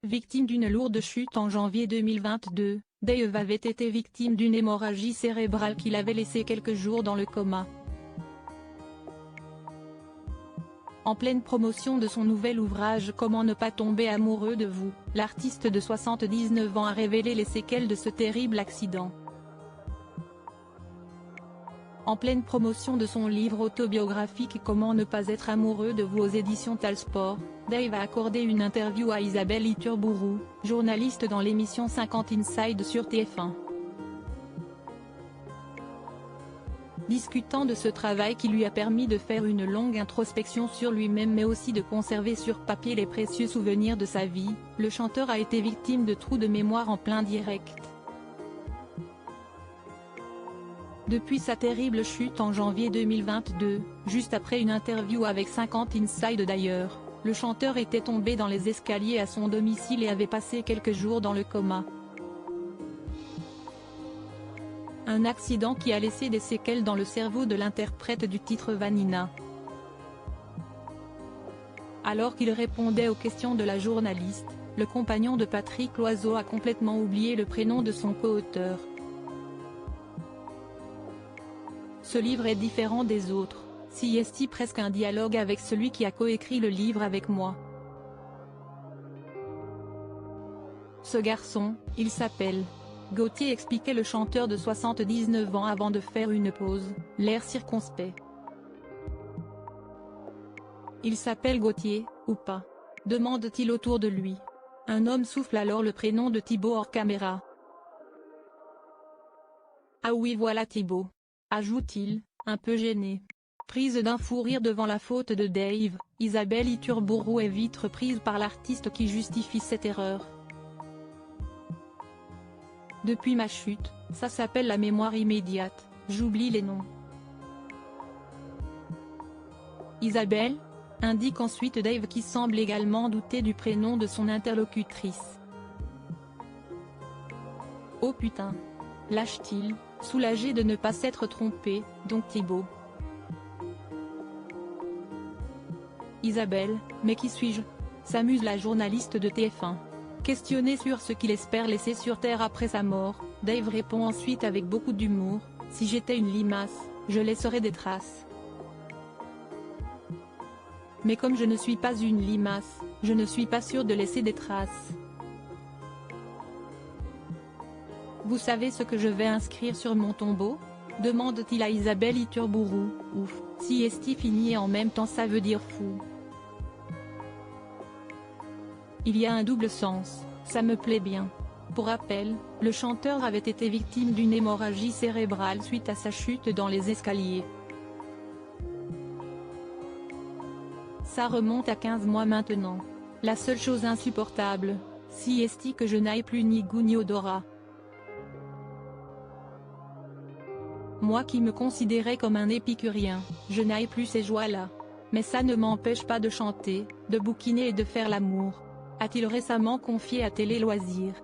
Victime d'une lourde chute en janvier 2022, Dave avait été victime d'une hémorragie cérébrale qui l'avait laissé quelques jours dans le coma. En pleine promotion de son nouvel ouvrage Comment ne pas tomber amoureux de vous, l'artiste de 79 ans a révélé les séquelles de ce terrible accident. En pleine promotion de son livre autobiographique Comment ne pas être amoureux de vous aux éditions Talsport, Dave a accordé une interview à Isabelle Iturburu, journaliste dans l'émission 50 Inside sur TF1. Discutant de ce travail qui lui a permis de faire une longue introspection sur lui-même mais aussi de conserver sur papier les précieux souvenirs de sa vie, le chanteur a été victime de trous de mémoire en plein direct. Depuis sa terrible chute en janvier 2022, juste après une interview avec 50 Inside d'ailleurs, le chanteur était tombé dans les escaliers à son domicile et avait passé quelques jours dans le coma. Un accident qui a laissé des séquelles dans le cerveau de l'interprète du titre Vanina. Alors qu'il répondait aux questions de la journaliste, le compagnon de Patrick Loiseau a complètement oublié le prénom de son co-auteur. Ce livre est différent des autres, si est presque un dialogue avec celui qui a coécrit le livre avec moi. Ce garçon, il s'appelle Gauthier, expliquait le chanteur de 79 ans avant de faire une pause, l'air circonspect. Il s'appelle Gauthier, ou pas? Demande-t-il autour de lui. Un homme souffle alors le prénom de Thibaut hors caméra. Ah oui, voilà Thibaut, ajoute-t-il, un peu gêné. Prise d'un fou rire devant la faute de Dave, Isabelle Iturburu est vite reprise par l'artiste qui justifie cette erreur. Depuis ma chute, ça s'appelle la mémoire immédiate, j'oublie les noms. Isabelle, indique ensuite Dave qui semble également douter du prénom de son interlocutrice. Oh putain! Lâche-t-il, soulagé de ne pas s'être trompé, donc Thibaut. Isabelle, mais qui suis-je? S'amuse la journaliste de TF1. Questionné sur ce qu'il espère laisser sur Terre après sa mort, Dave répond ensuite avec beaucoup d'humour, si j'étais une limace, je laisserais des traces. Mais comme je ne suis pas une limace, je ne suis pas sûr de laisser des traces. Vous savez ce que je vais inscrire sur mon tombeau? Demande-t-il à Isabelle Iturburu. Ouf, si esti fini et en même temps ça veut dire fou. Il y a un double sens, ça me plaît bien. Pour rappel, le chanteur avait été victime d'une hémorragie cérébrale suite à sa chute dans les escaliers. Ça remonte à 15 mois maintenant. La seule chose insupportable, si est que je n'aille plus ni goût ni odorat. Moi qui me considérais comme un épicurien, je n'aille plus ces joies-là. Mais ça ne m'empêche pas de chanter, de bouquiner et de faire l'amour, a-t-il récemment confié à Télé Loisirs.